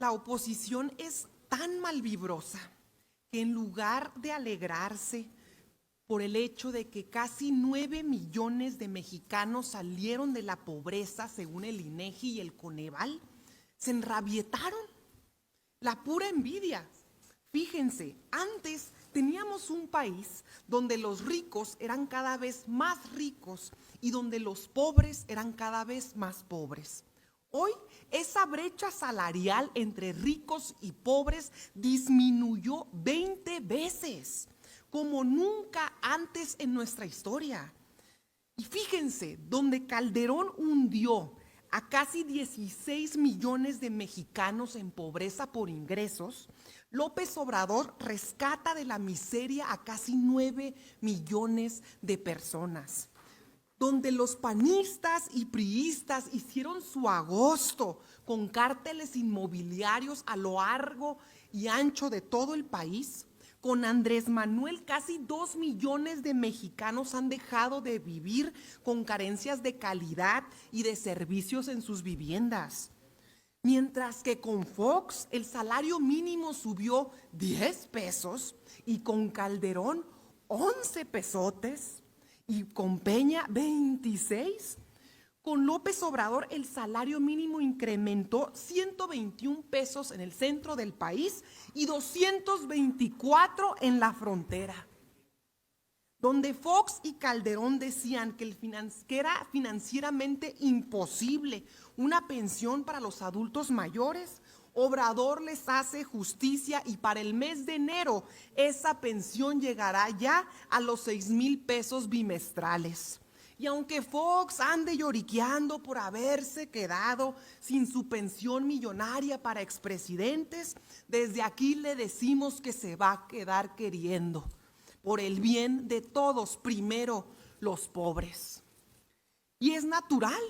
La oposición es tan malvibrosa que en lugar de alegrarse por el hecho de que casi 9 millones de mexicanos salieron de la pobreza según el INEGI y el Coneval, se enrabietaron. La pura envidia. Fíjense, antes teníamos un país donde los ricos eran cada vez más ricos y donde los pobres eran cada vez más pobres. Hoy esa brecha salarial entre ricos y pobres disminuyó 20 veces, como nunca antes en nuestra historia. Y fíjense, donde Calderón hundió a casi 16 millones de mexicanos en pobreza por ingresos, López Obrador rescata de la miseria a casi 9 millones de personas. Donde los panistas y priistas hicieron su agosto con cárteles inmobiliarios a lo largo y ancho de todo el país, con Andrés Manuel casi 2 millones de mexicanos han dejado de vivir con carencias de calidad y de servicios en sus viviendas. Mientras que con Fox el salario mínimo subió 10 pesos y con Calderón 11 pesotes. Y con Peña, 26. Con López Obrador, el salario mínimo incrementó 121 pesos en el centro del país y 224 en la frontera. Donde Fox y Calderón decían que era financieramente imposible una pensión para los adultos mayores, Obrador les hace justicia y para el mes de enero esa pensión llegará ya a los 6,000 pesos bimestrales. Y aunque Fox ande lloriqueando por haberse quedado sin su pensión millonaria para expresidentes, desde aquí le decimos que se va a quedar queriendo, por el bien de todos, primero los pobres. Y es natural.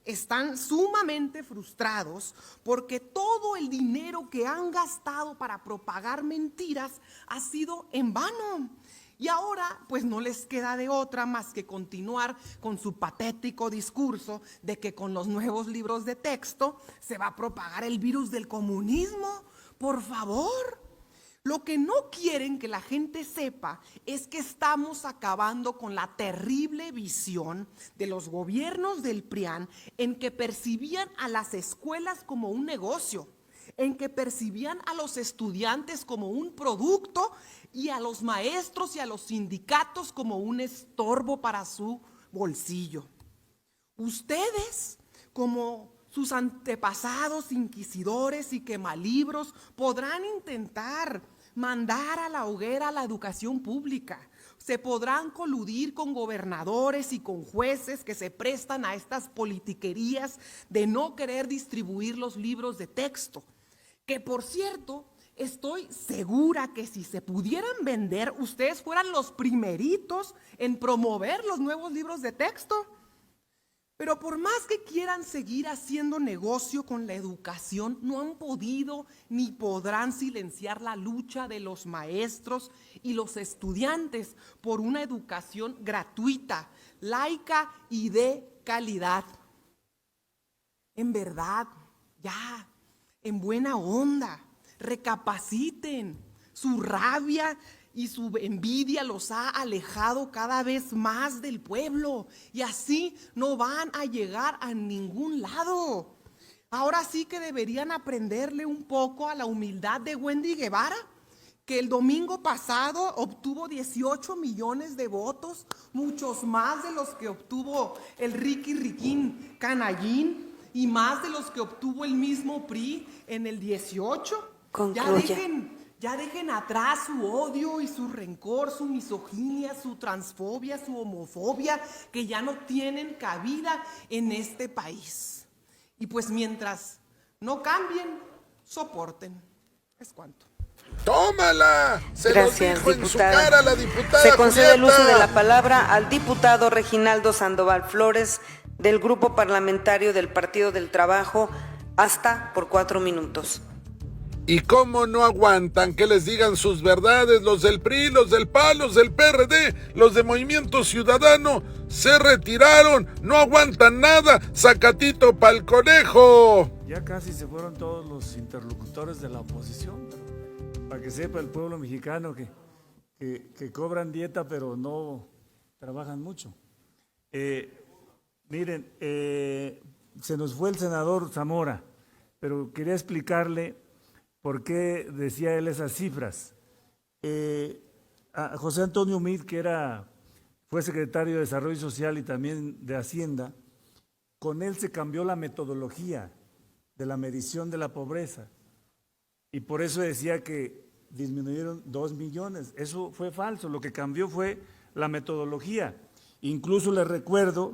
Están sumamente frustrados porque todo el dinero que han gastado para propagar mentiras ha sido en vano. Y ahora pues no les queda de otra más que continuar con su patético discurso de que con los nuevos libros de texto se va a propagar el virus del comunismo. Por favor. Lo que no quieren que la gente sepa es que estamos acabando con la terrible visión de los gobiernos del PRIAN en que percibían a las escuelas como un negocio, en que percibían a los estudiantes como un producto y a los maestros y a los sindicatos como un estorbo para su bolsillo. Ustedes, como sus antepasados inquisidores y quemalibros, podrán intentar mandar a la hoguera la educación pública. Se podrán coludir con gobernadores y con jueces que se prestan a estas politiquerías de no querer distribuir los libros de texto. Que por cierto, estoy segura que si se pudieran vender, ustedes fueran los primeritos en promover los nuevos libros de texto. Pero por más que quieran seguir haciendo negocio con la educación, no han podido ni podrán silenciar la lucha de los maestros y los estudiantes por una educación gratuita, laica y de calidad. En verdad, ya, en buena onda, recapaciten. Su rabia y su envidia los ha alejado cada vez más del pueblo y así no van a llegar a ningún lado. Ahora sí que deberían aprenderle un poco a la humildad de Wendy Guevara, que el domingo pasado obtuvo 18 millones de votos, muchos más de los que obtuvo el Ricky Riquín Canallín y más de los que obtuvo el mismo PRI en el 18. Ya dejen atrás su odio y su rencor, su misoginia, su transfobia, su homofobia, que ya no tienen cabida en este país. Y pues mientras no cambien, soporten. Es cuanto. ¡Tómala! Gracias, lo dijo diputada. en su cara la diputada Se concede el uso Julieta. de la palabra al diputado Reginaldo Sandoval Flores, del Grupo Parlamentario del Partido del Trabajo, hasta por 4 minutos. ¿Y cómo no aguantan que les digan sus verdades los del PRI, los del PAN, los del PRD, los de Movimiento Ciudadano? se retiraron, no aguantan nada, sacatito pa'l conejo. Ya casi se fueron todos los interlocutores de la oposición, pero para que sepa el pueblo mexicano que cobran dieta pero no trabajan mucho. Miren, se nos fue el senador Zamora, pero quería explicarle por qué decía él esas cifras. A José Antonio Meade, que fue secretario de Desarrollo Social y también de Hacienda, con él se cambió la metodología de la medición de la pobreza y por eso decía que disminuyeron 2 millones. Eso fue falso, lo que cambió fue la metodología. Incluso les recuerdo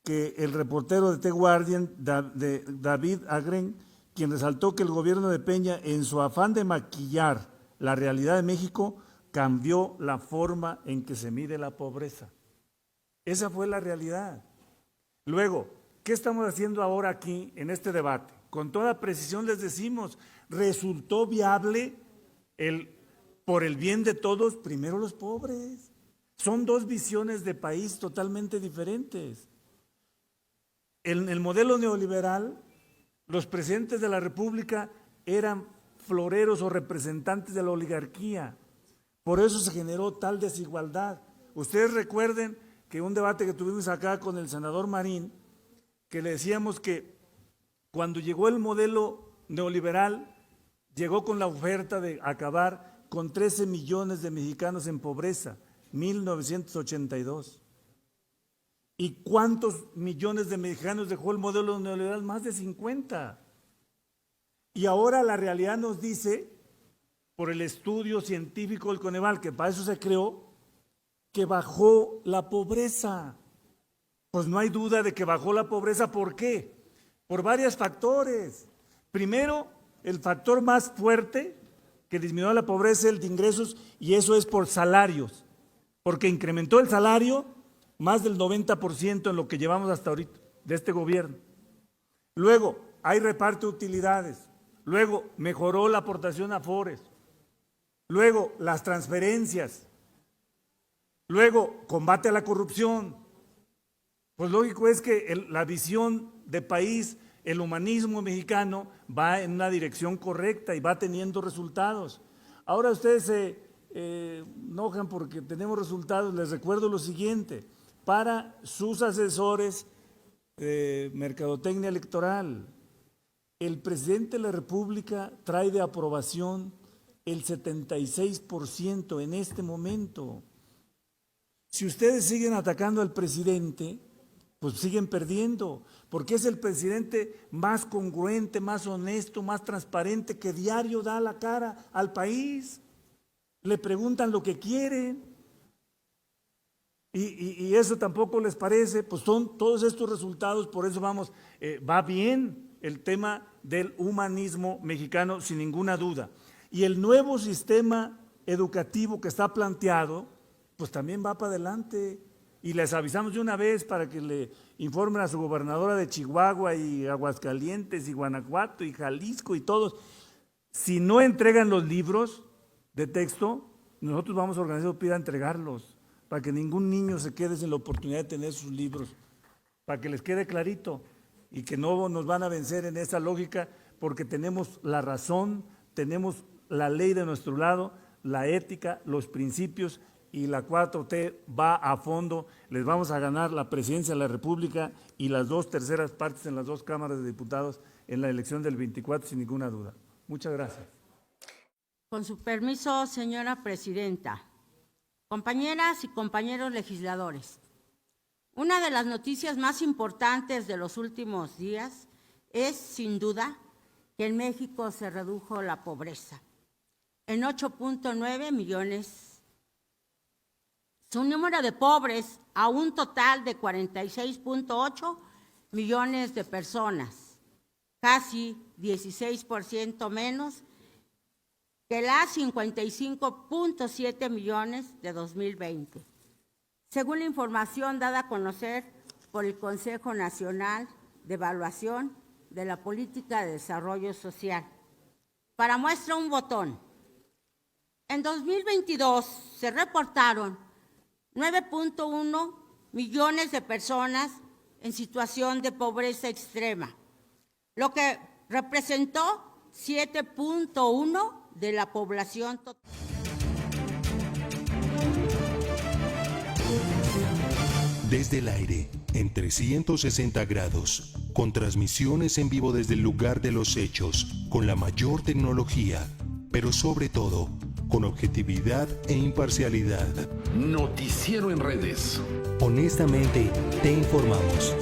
que el reportero de The Guardian, David Agren, quien resaltó que el gobierno de Peña, en su afán de maquillar la realidad de México, cambió la forma en que se mide la pobreza. Esa fue la realidad. Luego, ¿qué estamos haciendo ahora aquí en este debate? Con toda precisión les decimos, resultó viable por el bien de todos, primero los pobres. Son dos visiones de país totalmente diferentes. En el modelo neoliberal, los presidentes de la República eran floreros o representantes de la oligarquía. Por eso se generó tal desigualdad. Ustedes recuerden que un debate que tuvimos acá con el senador Marín, que le decíamos que cuando llegó el modelo neoliberal, llegó con la oferta de acabar con 13 millones de mexicanos en pobreza, 1982. ¿Y cuántos millones de mexicanos dejó el modelo neoliberal? Más de 50. Y ahora la realidad nos dice, por el estudio científico del Coneval, que para eso se creó, que bajó la pobreza. Pues no hay duda de que bajó la pobreza. ¿Por qué? Por varios factores. Primero, el factor más fuerte que disminuyó la pobreza es el de ingresos, y eso es por salarios, porque incrementó el salario más del 90% en lo que llevamos hasta ahorita de este gobierno. Luego, hay reparto de utilidades. Luego, mejoró la aportación a Afores. Luego, las transferencias. Luego, combate a la corrupción. Pues lógico es que la visión de país, el humanismo mexicano va en una dirección correcta y va teniendo resultados. Ahora ustedes se enojan porque tenemos resultados. Les recuerdo lo siguiente: para sus asesores de mercadotecnia electoral, el presidente de la República trae de aprobación el 76% en este momento. Si ustedes siguen atacando al presidente, pues siguen perdiendo, porque es el presidente más congruente, más honesto, más transparente, que diario da la cara al país. Le preguntan lo que quieren. Y eso tampoco les parece. Pues son todos estos resultados, por eso va bien el tema del humanismo mexicano, sin ninguna duda. Y el nuevo sistema educativo que está planteado, pues también va para adelante. Y les avisamos de una vez para que le informen a su gobernadora de Chihuahua y Aguascalientes y Guanajuato y Jalisco y todos. Si no entregan los libros de texto, nosotros vamos a organizar para entregarlos, para que ningún niño se quede sin la oportunidad de tener sus libros, para que les quede clarito y que no nos van a vencer en esa lógica, porque tenemos la razón, tenemos la ley de nuestro lado, la ética, los principios, y la 4T va a fondo. Les vamos a ganar la presidencia de la República y las 2/3 partes en las 2 cámaras de diputados en la elección del 24, sin ninguna duda. Muchas gracias. Con su permiso, señora presidenta, compañeras y compañeros legisladores, una de las noticias más importantes de los últimos días es, sin duda, que en México se redujo la pobreza en 8.9 millones. Su número de pobres a un total de 46.8 millones de personas, casi 16% menos que las 55.7 millones de 2020, según la información dada a conocer por el Consejo Nacional de Evaluación de la Política de Desarrollo Social. Para muestra un botón, en 2022 se reportaron 9.1 millones de personas en situación de pobreza extrema, lo que representó 7.1 de la población total. Desde el aire, en 360 grados, con transmisiones en vivo desde el lugar de los hechos, con la mayor tecnología, pero sobre todo, con objetividad e imparcialidad. Noticiero en redes. Honestamente, te informamos.